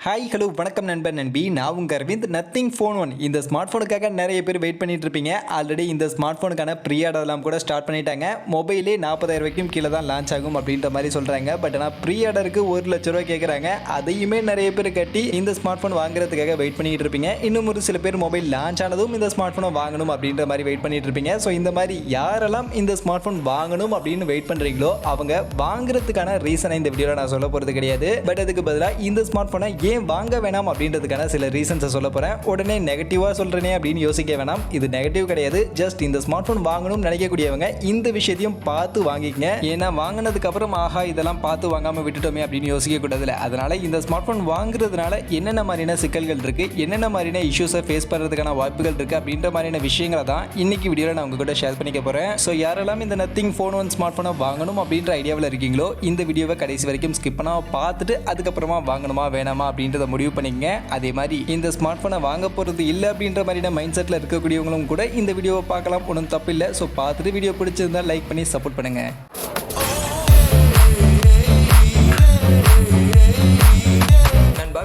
Hi hello வணக்கம் நண்பன் நண்பி, நான் உங்கள் அரவிந்த். நத்திங் ஃபோன் ஒன் இந்த ஸ்மார்ட் ஃபோனுக்காக நிறைய பேர் வெயிட் பண்ணிட்டு இருப்பீங்க. ஆல்ரெடி இந்த ஸ்மார்ட் ஃபோனுக்கான ப்ரீ ஆர்டர்லாம் கூட ஸ்டார்ட் பண்ணிட்டாங்க. மொபைலே 40,000 வரைக்கும் கீழே தான் லான்ச் ஆகும் அப்படின்ற மாதிரி சொல்கிறாங்க. பட் ஆனால் ப்ரீ ஆர்டருக்கு 1,00,000 ரூபா கேட்குறாங்க. அதையுமே நிறைய பேர் கட்டி இந்த ஸ்மார்ட் ஃபோன் வாங்குறதுக்காக வெயிட் பண்ணிட்டு இருப்பீங்க. இன்னும் ஒரு சில பேர் மொபைல் லான்ச் ஆனதும் இந்த ஸ்மார்ட் ஃபோனை வாங்கணும் அப்படின்ற மாதிரி வெயிட் பண்ணிட்டு இருப்பீங்க. ஸோ இந்த மாதிரி யாரெல்லாம் இந்த ஸ்மார்ட் ஃபோன் வாங்கணும் அப்படின்னு வெயிட் பண்ணுறீங்களோ அவங்க வாங்குறதுக்கான ரீசனை இந்த வீடியோவில் நான் சொல்ல போகிறது கிடையாது. பட் அதுக்கு பதிலாக இந்த ஸ்மார்ட் ஃபோனை ஏன் வாங்க வேணாம் அப்படின்றதுக்கான சில ரீசன்ஸை சொல்ல போறேன். உடனே நெகட்டிவா சொல்றேனே அப்படின்னு யோசிக்க வேணாம். இது நெகட்டிவ் கிடையாது. ஜஸ்ட் இந்த ஸ்மார்ட் போன் வாங்கணும்னு நினைக்கக்கூடியவங்க இந்த விஷயத்தையும் பார்த்து வாங்கிக்கங்க. ஏன்னா வாங்கினதுக்கு அப்புறம் ஆஹா இதெல்லாம் பார்த்து வாங்காம விட்டுட்டோமே அப்படின்னு யோசிக்க கூடாதுல. அதனால இந்த ஸ்மார்ட் போன் வாங்குறதுனால என்னென்ன மாதிரியான சிக்கல்கள் இருக்கு, என்னென்ன மாதிரியான இஷ்யூஸை ஃபேஸ் பண்றதுக்கான வாய்ப்புகள் இருக்கு அப்படின்ற மாதிரியான விஷயங்களை தான் இன்னைக்கு வீடியோல நான் உங்க கூட ஷேர் பண்ணிக்க போறேன். ஸோ யாரெல்லாம் இந்த நத்திங் ஃபோன் ஒன் ஸ்மார்ட் போனை வாங்கணும் அப்படின்ற ஐடியாவில் இருக்கீங்களோ இந்த வீடியோவை கடைசி வரைக்கும் ஸ்கிப் பண்ணாம பார்த்துட்டு அதுக்கப்புறமா வாங்கணுமா வேணாமா அப்படின்றத முடிவு பண்ணிங்க. அதே மாதிரி இந்த ஸ்மார்ட் போனை வாங்க போறது இல்லை அப்படின்ற மாதிரியான மைண்ட் செட்ல இருக்கக்கூடியவங்களும் கூட இந்த வீடியோவை பார்க்கலாம். ஒன்றும் தப்பு இல்லை. ஸோ பார்த்துட்டு வீடியோ பிடிச்சிருந்தா லைக் பண்ணி சப்போர்ட் பண்ணுங்க.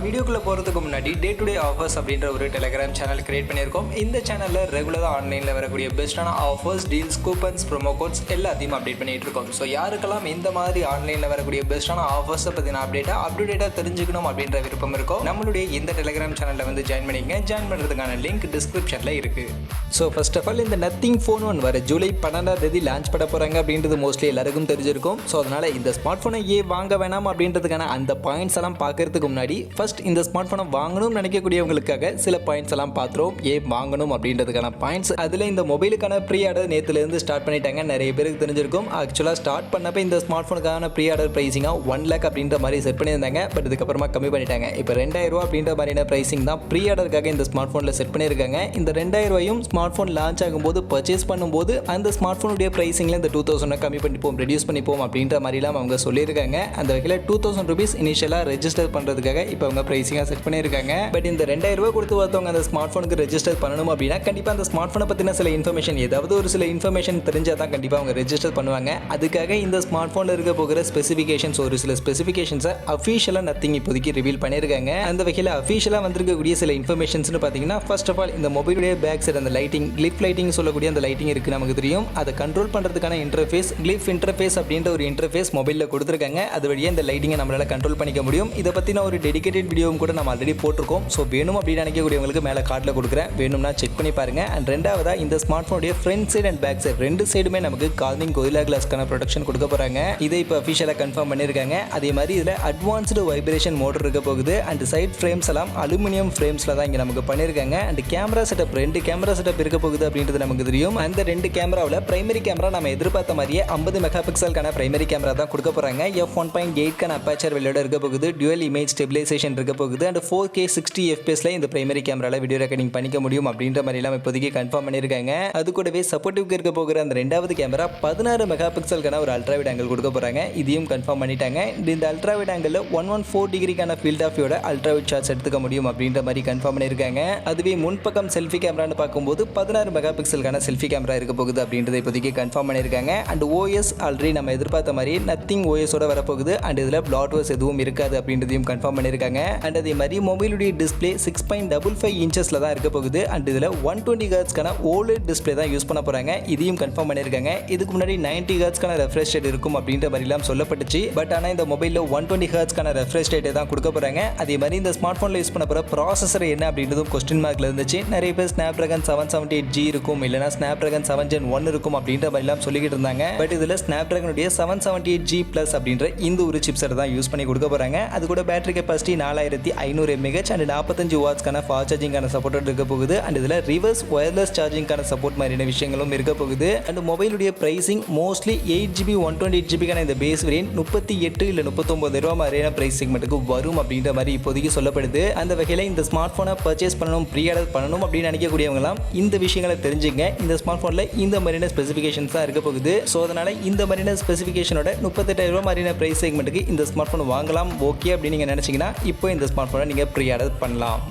வீடியோக்குள்ள போகிறதுக்கு முன்னாடி டே டு டே ஆஃபர்ஸ் அப்படின்ற ஒரு டெலிகிராம் சேனல் கிரியேட் பண்ணியிருக்கோம். இந்த சேனலில் ரெகுலராக ஆன்லைனில் வரக்கூடிய பெஸ்ட்டான offers, deals, coupons, promo quotes எல்லாத்தையும் அப்டேட் பண்ணிட்டு இருக்கோம். ஸோ யாருக்கெல்லாம் இந்த மாதிரி ஆன்லைனில் வரக்கூடிய பெஸ்ட்டான ஆஃபர்ஸை பற்றின அப்டேட்டாக தெரிஞ்சுக்கணும் அப்படின்ற விருப்பம் இருக்கும், நம்மளுடைய இந்த டெலிகிராம் சேனலில் வந்து ஜாயின் பண்ணிக்கங்க. ஜாயின் பண்ணுறதுக்கான லிங்க் டிஸ்கிரிப்ஷனில் இருக்குது. ஸோ ஃபர்ஸ்ட் ஆஃப் ஆல் இந்த நத்திங் ஃபோன் ஒன் வர ஜூலை 12 லான்ச் பண்ண போகிறாங்க அப்படின்றது மோஸ்ட்லி எல்லாருக்கும் தெரிஞ்சிருக்கும். ஸோ அதனால் இந்த ஸ்மார்ட் ஃபோனை ஏன் வாங்க வேணாம் அப்படின்றதுக்கான அந்த பாயிண்ட்ஸ் எல்லாம் பார்க்கறதுக்கு முன்னாடி ஃபர்ஸ்ட் இந்த ஸ்மார்ட் போனை வாங்கணும்னு நினைக்கக்கூடியவங்களுக்காக சில பாயிண்ட்ஸ் எல்லாம் பார்த்துரும். ஏன் வாங்கணும் அப்படின்றதுக்கான பாயிண்ட்ஸ். அதில் இந்த மொபைலுக்கான ப்ரீ ஆர்டர் நேற்றுலேருந்து ஸ்டார்ட் பண்ணிட்டாங்க. நிறைய பேருக்கு தெரிஞ்சிருக்கும். ஆக்சுவலாக ஸ்டார்ட் பண்ணப்போ இந்த ஸ்மார்ட் ஃபோனுக்கான ப்ரீ ஆர்டர் ப்ரைஸிங்காக 1 lakh அப்படின்ற மாதிரி செட் பண்ணியிருந்தாங்க. பட் இதுக்கப்புறமா கம்மி பண்ணிட்டாங்க. இப்போ 2,000 ரூபா அப்படின்ற மாதிரியான ப்ரைஸிங் தான் ப்ரீ ஆர்டருக்காக இந்த ஸ்மார்ட் ஃபோனில் செட் பண்ணியிருக்காங்க. இந்த 2,000 ரூபாயும் ஸ்மார்ட் ஃபோன் லான்ச் ஆகும்போது பர்ச்சேஸ் பண்ணும்போது அந்த ஸ்மார்ட் ஃபோனுடைய ப்ரைஸிங்கில் இந்த 2,000 கம்மி பண்ணிப்போம், ரெடியூஸ் பண்ணிப்போம் அப்படின்ற மாதிரிலாம் அவங்க சொல்லியிருக்காங்க. அந்த வகையில் 2,000 rupees இனிஷியலாக ரெஜிஸ்டர் பண்ணுறதுக்காக இப்போ அவங்க ப்ரைஸிங்காக செட் பண்ணியிருக்காங்க. பட் இந்த 2,000 ரூபாய் கொடுத்து பார்த்தவங்க அந்த ஸ்மார்ட் ஃபோனுக்கு ரெஜிஸ்டர் பண்ணணும் அப்படின்னா கண்டிப்பாக அந்த ஸ்மார்ட் ஃபோனை பற்றின சில இன்ஃபர்மேஷன், ஏதாவது ஒரு சில இன்ஃபர்மேஷன் தெரிஞ்சால் தான் கண்டிப்பாக அவங்க ரெஜிஸ்டர் பண்ணுவாங்க. அதுக்காக இந்த ஸ்மார்ட் ஃபோனில் இருக்க போகிற ஸ்பெசிஃபிகேஷன்ஸ், ஒரு சில ஸ்பெசிஃபிகேஷன்ஸை அஃபீஷியலாக நத்திங் இப்போதைக்கு ரிவீல் பண்ணியிருக்காங்க. அந்த வகையில் அஃபீஷியலாக வந்திருக்கக்கூடிய சில இன்ஃபர்மேஷன்ஸ்னு பார்த்தீங்கன்னா ஃபர்ஸ்ட் ஆஃப் ஆல் இந்த மொபைலுடைய பேக் சைடு அந்த லைட்டிங், கிளிப் லைட்டிங் சொல்லக்கூடிய அந்த லைட்டிங் இருக்குது நமக்கு தெரியும். அதை கண்ட்ரோல் பண்ணுறதுக்கான இன்டர்ஃபேஸ், கிளிப் இன்டர்ஃபேஸ் அப்படின்ற ஒரு இன்டர்ஃபேஸ் மொபைலில் கொடுத்துருக்காங்க. அது வழியாக இந்த லைட்டிங்கை நம்மளால் கண்ட்ரோல் பண்ணிக்க முடியும். இதை பற்றின ஒரு டெடிகேட்டட் வீடியோவும் கூட நம்ம ஆல்ரெடி போட்டிருக்கோம். ஸோ வேணும் அப்படின்னு நினைக்கக்கூடியவங்களுக்கு மேலே கார்டில் கொடுக்குறேன், வேணும்னா செக் பண்ணி பாருங்க. அண்ட் ரெண்டாவதாக இந்த ஸ்மார்ட் ஃபோனுடைய front side and back side ரெண்டு சைடுமே நமக்கு கார்னிங் கொரில்லா கிளாஸ்க்கான ப்ரொடெக்ஷன் கொடுக்க போகிறாங்க. இதை இப்போ அஃபிஷியலாக கன்ஃபார்ம் பண்ணியிருக்காங்க. அதே மாதிரி இதில் அட்வான்ஸ்டு வைப்ரேஷன் மோட்டர் இருக்க போகுது. அண்ட் சைட் ஃப்ரேம்ஸ் எல்லாம் அலுமினியம் ஃப்ரேம்ஸில் தான் இங்கே நமக்கு பண்ணியிருக்காங்க. And camera setup, 2 camera setup இருக்க போகுது அப்படின்றது நமக்கு தெரியும். அந்த 2 கேமராவில் பிரைமரி கேமரா நம்ம எதிர்பார்த்த மாதிரியே 50 மெகா பிக்சலுக்கான பிரைமரி கேமரா தான் கொடுக்க போகிறாங்க. f1.8 அப்பேச்சர் வெளியோட இருக்க போகுது. டுவல் இமேஜ் ஸ்டெபிலைசேஷன் இருக்க போகுது. அண்ட் 4K 60 FPS இந்த பிரைமரி கேமரால வீடியோ ரெக்கார்டிங் பண்ணிக்க முடியும் அப்படின்ற மாதிரி எல்லாம் இப்போதைக்கு கன்ஃபார்ம் பண்ணியிருக்காங்க. அது கூடவே சப்போர்ட்டிவ்க்கு இருக்க போகிற அந்த 2வது கேமரா 16 மெகா பிக்சலுக்கான ஒரு அல்ட்ரா வைட் ஆங்கிள் கொடுக்க போறாங்க. இதையும் கன்ஃபார்ம் பண்ணிட்டாங்க. இந்த அல்ட்ரா வைட் ஆங்கிள் 114 டிகிரிக்கான ஃபீல்ட் ஆஃப் வியூட அல்ட்ரா வைட் ஷாட்ஸ் எடுத்துக்க முடியும் அப்படின்ற மாதிரி கன்ஃபார்ம் பண்ணியிருக்காங்க. அதுவே முன்பக்கம் செல்ஃபி கேமரான்னு பார்க்கும்போது 16 மெகா பிக்சலுக்கான செல்ஃபி கேமரா இருக்க போகுது அப்படின்றத இப்போதைக்கு கன்ஃபார்ம் பண்ணியிருக்காங்க. அண்ட் OS ஆல்ரெடி நம்ம எதிர்பார்த்த மாதிரி நத்திங் OS-ஓட வரப்போகுது. அண்ட் இதில் பிளாட்வேர்ஸ் எதுவும் இருக்காது அப்படின்றதையும் கன்ஃபார்ம் பண்ணியிருக்காங்க. அண்ட் அதே மாதிரி மொபைலுடைய டிஸ்பிளே 6.55 இன்ச்சஸ்ல தான் இருக்க போகுது. அண்ட் இதில் 120 ஹெர்ட்ஸ்க்கான OLED டிஸ்பிளே தான் யூஸ் பண்ண போறாங்க. இதையும் கன்ஃபார்ம் பண்ணியிருக்காங்க. இதுக்கு முன்னாடி 90 ஹெர்ட்ஸ்க்கான ரெஃப்ரெஷ் ரேட் இருக்கும் அப்படின்ற மாதிரிலாம் சொல்லப்பட்டுச்சு. பட் ஆனால் இந்த மொபைலில் 120 ஹெர்ட்ஸ்க்கான ரெஃப்ரெஷ் ரேட்டை தான் கொடுக்க போறாங்க. அதே மாதிரி இந்த ஸ்மார்ட் ஃபோனில் யூஸ் பண்ண போகிற ப்ராசஸர் என்ன அப்படின்றதும் கொஸ்டின் மார்க்ல இருந்துச்சு. நிறைய பேர் Snapdragon 778G இருக்கும், இல்லைனா Snapdragon 7 Gen 1 இருக்கும் அப்படின்ற மாதிரிலாம் சொல்லிக்கிட்டு இருந்தாங்க. பட் இதில் Snapdragon-உடைய 778G+ அப்படின்ற இந்த ஒரு சிப்செட் தான் யூஸ் பண்ணி கொடுக்க போறாங்க. அது கூட பேட்டரி கெப்பாசிட்டி 4500 mAh அண்ட் 45 வாட்ஸ்க்கான ஃபாஸ்ட் சார்ஜிங்கான சப்போர்ட் இருக்க போகுது. அண்ட் இதில் ரிவர்ஸ் வயர்லெஸ் சார்ஜிங்கான சப்போர்ட் மாதிரியான விஷயங்களும் இருக்க போகுது. And மொபைலுடைய pricing mostly 8GB 128GB இந்த பேஸ் வேரியன்ட் 38 இல்லை 39 ரூபா மாதிரியான பிரைஸ் செக்மெண்ட்டுக்கு வரும் அப்படின்ற மாதிரி இப்போதைக்கு சொல்லப்படுது. அந்த வகையில் இந்த ஸ்மார்ட் ஃபோனை பர்ச்சேஸ் பண்ணணும், ப்ரீ ஆர்டர் பண்ணணும் அப்படின்னு நினைக்கக்கூடியவங்களாம் இந்த விஷயங்களை தெரிஞ்சுங்க. இந்த ஸ்மார்ட் ஃபோனில் இந்த மாதிரியான ஸ்பெசிஃபிகேஷன்ஸ் தான் இருக்க போகுது. ஸோ அதனால் இந்த மாதிரியான ஸ்பெசிஃபிகேஷனோட 38,000 ரூபா மாதிரியான பிரைஸ் செக்மெண்ட்டுக்கு இந்த ஸ்மார்ட் ஃபோன் வாங்கலாம் ஓகே அப்படின்னு நீங்கள் நினச்சிங்கன்னா இப்போ இந்த ஸ்மார்ட் ஃபோனை நீங்கள் ப்ரீ ஆர்டர் பண்ணலாம்.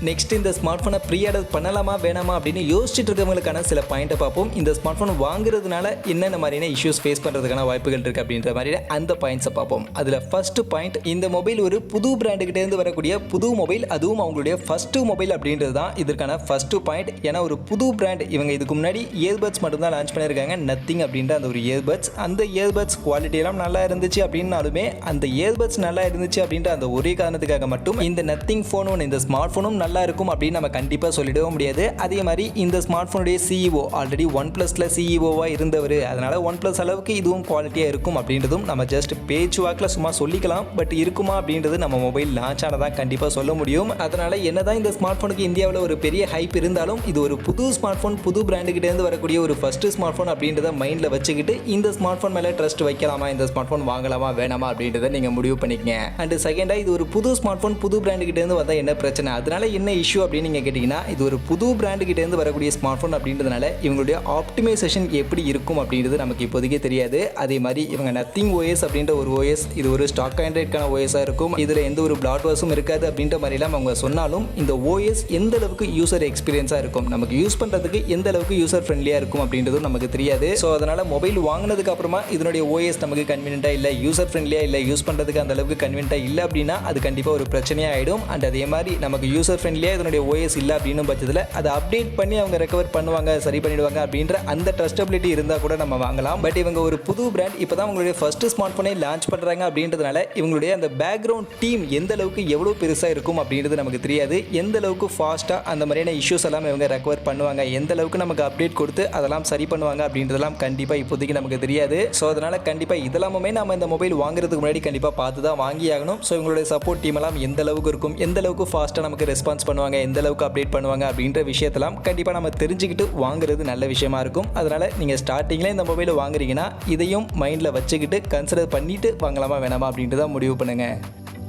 நெக்ஸ்ட் இந்த ஸ்மார்ட் ஃபோனை ப்ரீ ஆர்டர் பண்ணலாமா வேணாமா அப்படின்னு யோசிச்சுட்டு இருக்கவங்களுக்கான சில பாயிண்ட்டை பார்ப்போம். இந்த ஸ்மார்ட் ஃபோன் வாங்குறதுனால என்னென்ன மாதிரியான இஷ்யூஸ் ஃபேஸ் பண்ணுறதுக்கான வாய்ப்புகள் இருக்குது அப்படின்ற மாதிரி அந்த பாயிண்ட்ஸை பார்ப்போம். அதில் ஃபர்ஸ்ட் பாயிண்ட், இந்த மொபைல் ஒரு புது பிராண்டுகிட்டேருந்து வரக்கூடிய புது மொபைல், அதுவும் அவங்களுடைய ஃபர்ஸ்ட் மொபைல் அப்படின்றது தான் இதற்கான ஃபர்ஸ்ட் பாயிண்ட். ஏன்னா ஒரு புது பிராண்ட், இவங்க இதுக்கு முன்னாடி இயர்பட்ஸ் மட்டும் தான் லான்ச் பண்ணியிருக்காங்க, நத்திங் அப்படின்ற அந்த ஒரு இயர்பட்ஸ். அந்த இயர்பட்ஸ் குவாலிட்டியெல்லாம் நல்லா இருந்துச்சு அப்படின்னாலுமே அந்த இயர்பட்ஸ் நல்லா இருந்துச்சு அப்படின்ற அந்த ஒரே காரணத்துக்காக மட்டும் இந்த நத்திங் ஃபோனும் இந்த ஸ்மார்ட் ஃபோனும் நல்லா இருக்கும் அப்படின்னு நம்ம கண்டிப்பாக சொல்லிடவும் முடியாது. அதே மாதிரி இந்த ஸ்மார்ட் ஃபோனுடைய சிஇஓ ஆல்ரெடி ஒன் பிளஸ்ல சிஇஓவாக இருந்தவர், அதனால ஒன் பிளஸ் அளவுக்கு இதுவும் குவாலிட்டியாக இருக்கும் அப்படின்றதும் நம்ம ஜஸ்ட் பேச்சு வாக்கில் சும்மா சொல்லிக்கலாம். பட் இருக்குமா அப்படின்றது நம்ம மொபைல் லான்ச் ஆனதான் கண்டிப்பாக சொல்ல முடியும். அதனால என்னதான் இந்த ஸ்மார்ட் ஃபோனுக்கு இந்தியாவில் ஒரு பெரிய ஹைப் இருந்தாலும் இது ஒரு புது ஸ்மார்ட் ஃபோன், புது பிராண்டுகிட்டேருந்து வரக்கூடிய ஒரு ஃபர்ஸ்ட் ஸ்மார்ட் ஃபோன் அப்படின்றத மைண்டில் வச்சுக்கிட்டு இந்த ஸ்மார்ட் ஃபோன் மேலே ட்ரஸ்ட் வைக்கலாமா, இந்த ஸ்மார்ட் ஃபோன் வாங்கலாமா வேணாமா அப்படின்றத நீங்கள் முடிவு பண்ணிக்கங்க. அண்ட் செகண்டாக, இது ஒரு புது ஸ்மார்ட் ஃபோன் புது பிராண்டுகிட்டேருந்து வந்தால் என்ன பிரச்சனை, அதனால என்ன இஷ்யூ அப்படின்னு நீங்கள் கேட்டிங்கன்னா, இது ஒரு புது பிராண்டுகிட்டேருந்து வரக்கூடிய ஸ்மார்ட் ஃபோன் அப்படின்றதுனால இவங்களுடைய ஆப்டிமைசேஷன் எப்படி இருக்கும் அப்படின்றது நமக்கு இப்போதைக்கு தெரியாது. அதே மாதிரி இவங்க நத்திங் ஓஎஸ் அப்படின்ற ஒரு ஓஎஸ், இது ஒரு ஸ்டாக் ஆண்ட்ராய்டுக்கான ஓஎஸாக இருக்கும், இதில் எந்த ஒரு பிளாட்வேர்ஸும் இருக்காது அப்படின்ற மாதிரிலாம் அவங்க சொன்னாலும் இந்த ஓஎஸ் எந்த அளவுக்கு யூசர் எக்ஸ்பீரியன்ஸாக இருக்கும், நமக்கு யூஸ் பண்ணுறதுக்கு எந்த அளவுக்கு யூசர் ஃப்ரெண்ட்லியாக இருக்கும் அப்படின்றதும் நமக்கு தெரியாது. ஸோ அதனால் மொபைல் வாங்கினதுக்கு அப்புறமா இதனுடைய ஓஎஸ் நமக்கு கன்வீனியன்ட்டாக இல்லை, யூசர் ஃப்ரெண்ட்லியாக இல்லை, யூஸ் பண்ணுறதுக்கு அந்த அளவுக்கு கன்வீனியன்ட்டாக இல்லை அப்படின்னா அது கண்டிப்பாக ஒரு பிரச்சனையாக ஆகிடும். அண்ட் அதே மாதிரி நமக்கு யூசர் ஃப்ரெண்ட்லியாக இதனுடைய ஓஎஸ் இல்லை அப்படின்னும் பட்சத்தில் அதை அப்டேட் பண்ணி அவங்க ரெக்கவர் பண்ணுவாங்க, சரி பண்ணிடுவாங்க அப்படின்ற அந்த ட்ரஸ்டபிலிட்டி இருந்தால் கூட நம்ம வாங்கலாம். பட் இவங்க ஒரு புது பிராண்ட், இப்போ தான் உங்களுடைய ஃபர்ஸ்ட் ஸ்மார்ட் ஃபோனை லான்ச் பண்ணுறாங்க அப்படின்றதுனால இவங்களுடைய அந்த பேக்ரவுண்ட் டீம் எந்த அளவுக்கு எவ்வளோ பெருசாக இருக்கும் அப்படின்றது நமக்கு தெரியாது. எந்த அளவுக்கு ஃபாஸ்ட்டாக அந்த மாதிரியான இஷ்யூஸ் எல்லாம் இவங்க ரெக்கவர் பண்ணுவாங்க, எந்த அளவுக்கு நமக்கு அப்டேட் கொடுத்து அதெல்லாம் சரி பண்ணுவாங்க அப்படின்றதெல்லாம் கண்டிப்பாக இப்போதைக்கு நமக்கு தெரியாது. ஸோ அதனால் கண்டிப்பாக இதெல்லாமே நம்ம இந்த மொபைல் வாங்குறதுக்கு முன்னாடி கண்டிப்பாக பார்த்து தான் வாங்கி ஆகணும். ஸோ இவங்களுடைய சப்போர்ட் டீம் எல்லாம் எந்த அளவுக்கு இருக்கும், எந்த அளவுக்கு ஃபாஸ்ட்டாக நமக்கு ரெஸ்பான்ஸ் பண்ணுவாங்க, எந்த அளவுக்கு அப்டேட் பண்ணுவாங்க அப்படின்ற விஷயத்தெல்லாம் கண்டிப்பாக நம்ம தெரிஞ்சுக்கிட்டு வாங்குறது நல்ல விஷயமா இருக்கும். அதனால் நீங்கள் ஸ்டார்டிங்கில் இந்த மொபைலை வாங்குறீங்கன்னா இதையும் மைண்டில் வச்சுக்கிட்டு கன்சிடர் பண்ணிவிட்டு வாங்கலாமா வேணாமா அப்படின்றத முடிவு பண்ணுங்கள்.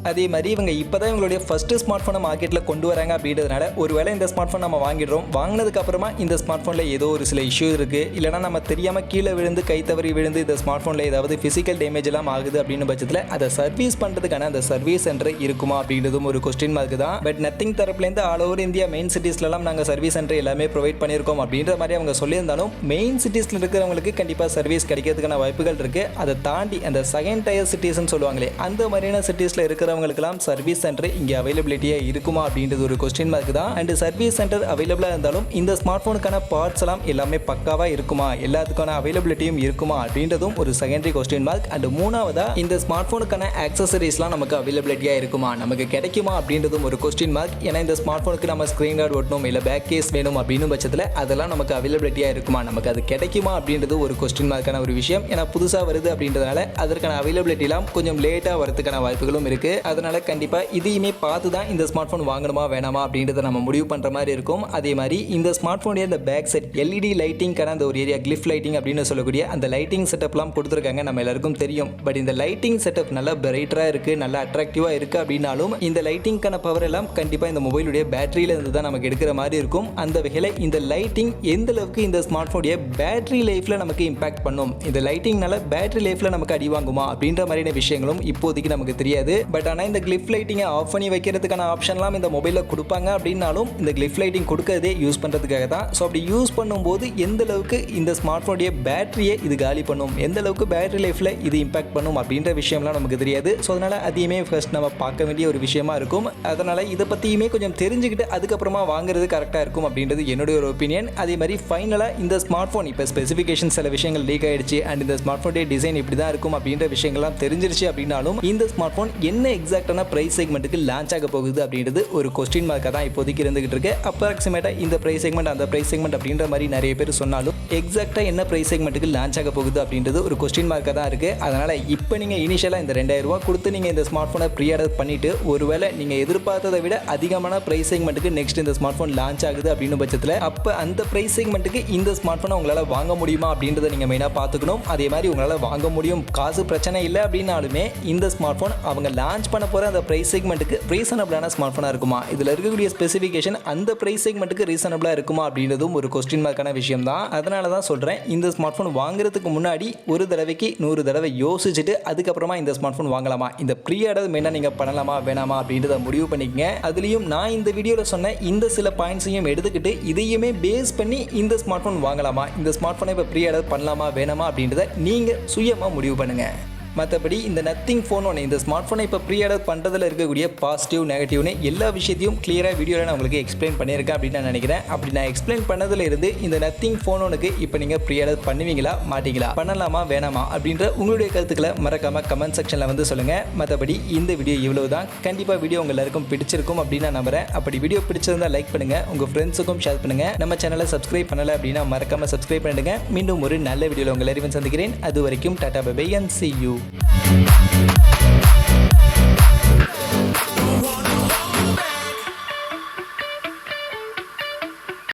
அதே மாதிரி இவங்க இப்போ தான் இவங்களுடைய ஃபஸ்ட்டு ஸ்மார்ட் ஃபோனை மார்க்கெட்டில் கொண்டு வராங்க அப்படின்றதுனால ஒருவேளை இந்த ஸ்மார்ட் ஃபோன் நம்ம வாங்கிடுறோம், வாங்கினதுக்கு அப்புறமா இந்த ஸ்மார்ட் ஃபோனில் ஏதோ ஒரு சில இஷ்யூ இருக்குது, இல்லைனா நம்ம தெரியாமல் கீழே விழுந்து கை தவறி விழுந்து இந்த ஸ்மார்ட் ஃபோனில் ஏதாவது ஃபிசிக்கல் டேமேஜ் எல்லாம் ஆகுது அப்படின்னு பட்சத்தில் அதை சர்வீஸ் பண்ணுறதுக்கான அந்த சர்வீஸ் சென்டர் இருக்குமா அப்படின்றதும் ஒரு கொஸ்டின் மார்க் தான். பட் நத்திங் தரப்புலேருந்து ஆல் ஓவர் இந்தியா மெயின் சிட்டிஸ்லாம் நாங்கள் சர்வீஸ் சென்டர் எல்லாமே ப்ரொவைட் பண்ணியிருக்கோம் அப்படின்ற மாதிரி அவங்க சொல்லியிருந்தாலும் மெயின் சிட்டிஸில் இருக்கிறவங்களுக்கு கண்டிப்பாக சர்வீஸ் கிடைக்கிறதுக்கான வாய்ப்புகள் இருக்குது. அதை தாண்டி அந்த செகண்ட் டயர் சிட்டிஸ்ன்னு சொல்லுவாங்களே, அந்த மாதிரியான சிட்டிஸில் இருக்கிற சர்வீஸ் சென்டர் இங்கே அவைலபிலிட்டியா இருக்குமா அப்படின்றது ஒரு கொஸ்டின் மார்க் தான். அண்ட் சர்வீஸ் சென்டர் அவைலபிளா இருந்தாலும் இந்த ஸ்மார்ட் போனுக்கான பார்ட்ஸ் எல்லாம் எல்லாமே பக்காவா இருக்குமா, எல்லாத்துக்கான அவைலபிலிட்டியும் இருக்குமா அப்படின்றதும் ஒரு செகண்டரி கொஸ்டின் மார்க். அண்ட் மூணாவதா இந்த ஸ்மார்ட் போனுக்கான ஆக்சசரிஸ்லாம் நமக்கு அவைலபிலிட்டியா இருக்குமா, நமக்கு கிடைக்குமா அப்படின்றதும் ஒரு கொஸ்டின் மார்க். ஏன்னா இந்த ஸ்மார்ட் போனுக்கு நம்ம ஸ்கிரீன் கார்டு ஒட்டணும், இல்லை பேக் கேஸ் வேணும் அப்படின்னு பட்சத்தில் அதெல்லாம் நமக்கு அவைலபிலிட்டியா இருக்குமா, நமக்கு அது கிடைக்குமா அப்படின்றது ஒரு கொஸ்டின் மார்க்கான ஒரு விஷயம். ஏன்னா புதுசாக வருது அப்படின்றதுனால அதற்கான அவைலபிலிட்டிலாம் கொஞ்சம் லேட்டாக வரதுக்கான வாய்ப்புகளும் இருக்கு. அதனால கண்டிப்பாக இதையுமே பார்த்து தான் இந்த ஸ்மார்ட் ஃபோன் வாங்கணுமா வேணாமா அப்படின்றத நம்ம முடிவு பண்ணுற மாதிரி இருக்கும். அதே மாதிரி இந்த ஸ்மார்ட் ஃபோனுடைய இந்த பேக் செட் எல்இடி லைட்டிங்கான அந்த ஒரு ஏரியா கிளிஃப் லைட்டிங் அப்படின்னு சொல்லக்கூடிய அந்த லைட்டிங் செட்டப்லாம் கொடுத்துருக்காங்க, நம்ம எல்லாருக்கும் தெரியும். பட் இந்த லைட்டிங் செட்டப் நல்லா பிரைட்டராக இருக்குது, நல்லா அட்ராக்டிவாக இருக்குது அப்படின்னாலும் இந்த லைட்டிங்கான பவர் எல்லாம் கண்டிப்பாக இந்த மொபைலுடைய பேட்டரியில இருந்து தான் நமக்கு எடுக்கிற மாதிரி இருக்கும். அந்த வகையில் இந்த லைட்டிங் எந்த அளவுக்கு இந்த ஸ்மார்ட் ஃபோனுடைய பேட்டரி லைஃப்பில் நமக்கு இம்பாக்ட் பண்ணும், இந்த லைட்டிங்னால பேட்டரி லைஃப்பில் நமக்கு அடி வாங்குமா அப்படின்ற மாதிரியான விஷயங்களும் இப்போதைக்கு நமக்கு தெரியாது. பட் ஆனால் இந்த கிளிஃப் லைட்டிங்கை ஆஃப் பண்ணி வைக்கிறதுக்கான ஆப்ஷன்லாம் இந்த மொபைலில் கொடுப்பாங்க அப்படின்னாலும் இந்த கிளிஃப் லைட்டிங் கொடுக்கறதே யூஸ் பண்ணுறதுக்காக தான். ஸோ அப்படி யூஸ் பண்ணும்போது எந்த அளவுக்கு இந்த ஸ்மார்ட் ஃபோனுடைய பேட்டரியை இது காலி பண்ணும், எந்த அளவுக்கு பேட்டரி லைஃப்பில் இது இம்பாக்ட் பண்ணும் அப்படின்ற விஷயம்லாம் நமக்கு தெரியாது. ஸோ அதனால் அதையுமே ஃபர்ஸ்ட் நம்ம பார்க்க வேண்டிய ஒரு விஷயமா இருக்கும். அதனால் இதை பற்றியுமே கொஞ்சம் தெரிஞ்சுக்கிட்டு அதுக்கப்புறமா வாங்குறது கரெக்டாக இருக்கும் அப்படின்றது என்னுடைய ஒரு ஒப்பீனியன். அதே மாதிரி ஃபைனலாக இந்த ஸ்மார்ட் ஃபோன் இப்போ ஸ்பெசிஃபிகேஷன் சில விஷயங்கள் லீக் ஆகிடுச்சு அண்ட் இந்த ஸ்மார்ட் ஃபோனுடைய டிசைன் இப்படி தான் இருக்கும் அப்படின்ற விஷயங்கள்லாம் தெரிஞ்சிருச்சு அப்படின்னாலும் இந்த ஸ்மார்ட் ஃபோன் என்ன எக்ஸாக்டான பிரைஸ் செக்மெண்ட்டுக்கு லான்ச் ஆக போகுது அப்படின்றது ஒரு கொஸ்டின் மார்க்காக தான் இப்போதைக்கு இருந்துகிட்டு இருக்கு. அப்ராக்சிமேட்டாக இந்த பிரைஸ் செக்மெண்ட் அந்த பிரைஸ் செக்மெண்ட் அப்படின்ற மாதிரி நிறைய பேர் சொன்னாலும் எக்ஸாக்டாக என்ன பிரைஸ் செக்மெண்ட்டுக்கு லான்ச் ஆக போகுது அப்படின்றது ஒரு கொஸ்டின் மார்க்காக தான் இருக்குது. அதனால் இப்போ நீங்கள் இனிஷியலாக இந்த 2000 ரூபா கொடுத்து நீங்கள் இந்த ஸ்மார்ட் ஃபோனை ப்ரீ ஆர்டர் பண்ணிவிட்டு ஒருவேளை நீங்கள் எதிர்பார்த்ததை விட அதிகமான பிரைஸ் செக்மெண்ட்டுக்கு நெக்ஸ்ட் இந்த ஸ்மார்ட் ஃபோன் லான்ச் ஆகுது அப்படின்னு பட்சத்தில் அப்போ அந்த பிரைஸ் செக்மெண்ட்டுக்கு இந்த ஸ்மார்ட் ஃபோனை உங்களால் வாங்க முடியுமா அப்படின்றத நீங்கள் மெயினாக பார்த்துக்கணும். அதே மாதிரி உங்களால் வாங்க முடியும், காசு பிரச்சனை இல்லை அப்படின்னாலுமே இந்த ஸ்மார்ட் ஃபோன் அவங்க லான்ச் லான்ச் பண்ண போகிற அந்த ப்ரைஸ் செக்மெண்ட்டுக்கு ரீசனபிளான ஸ்மார்ட் ஃபோனாக இருக்குமா, இதில் இருக்கக்கூடிய ஸ்பெசிஃபிகேஷன் அந்த ப்ரைஸ் செக்மெண்ட்டுக்கு ரீசனபிளாக இருக்குமா அப்படின்றதும் ஒரு கொஸ்டின் மார்க்கான விஷயம் தான். அதனால தான் சொல்கிறேன், இந்த ஸ்மார்ட் ஃபோன் வாங்குறதுக்கு முன்னாடி ஒரு தடவைக்கு 100 தடவை யோசிச்சுட்டு அதுக்கப்புறமா இந்த ஸ்மார்ட் ஃபோன் வாங்கலாமா, இந்த ப்ரீ ஆர்டர் மெயினாக நீங்கள் பண்ணலாமா வேணாமா அப்படின்றத முடிவு பண்ணிக்கங்க. அதுலேயும் நான் இந்த வீடியோவில் சொன்ன இந்த சில பாயிண்ட்ஸையும் எடுத்துக்கிட்டு இதையுமே பேஸ் பண்ணி இந்த ஸ்மார்ட் ஃபோன் வாங்கலாமா, இந்த ஸ்மார்ட் ஃபோனை இப்போ ப்ரீ ஆர்டர் பண்ணலாமா வேணாமா அப்படின்றத நீங்கள் சுயமாக முடிவு பண்ணுங்கள். மற்றபடி இந்த நத்திங் ஃபோன் ஒன்று இந்த ஸ்மார்ட் ஃபோனை இப்போ ப்ரீ ஆர்டர் பண்ணுறதுல இருக்கக்கூடிய பாசிட்டிவ் நெகட்டிவ்னு எல்லா விஷயத்தையும் கிளியராக வீடியோவில் நான் உங்களுக்கு எக்ஸ்பிளைன் பண்ணியிருக்கேன் அப்படின்னு நான் நினைக்கிறேன். அப்படி நான் எக்ஸ்பிளைன் பண்ணதில் இருந்து இந்த நத்திங் ஃபோன் ஒனுக்கு இப்போ நீங்கள் ப்ரீ ஆர்டர் பண்ணுவீங்களா மாட்டீங்களா, பண்ணலாமா வேணாமா அப்படின்ற உங்களுடைய கருத்துக்களை மறக்காமல் கமெண்ட் செக்ஷனில் வந்து சொல்லுங்கள். மற்றபடி இந்த வீடியோ இவ்வளவு தான். கண்டிப்பாக வீடியோ உங்கள் எல்லாருக்கும் பிடிச்சிருக்கும் அப்படின்னு நான் நம்புறேன். அப்படி வீடியோ பிடிச்சிருந்தால் லைக் பண்ணுங்கள், உங்கள் ஃப்ரெண்ட்ஸுக்கும் ஷேர் பண்ணுங்கள். நம்ம சேனலை சப்ஸ்கிரைப் பண்ணலை அப்படின்னா மறக்காமல் சப்ஸ்கிரைப் பண்ணிடுங்க. மீண்டும் ஒரு நல்ல வீடியோவில் உங்கள் எல்லாரையும் சந்திக்கிறேன். அது வரைக்கும் tata bye bye and see you.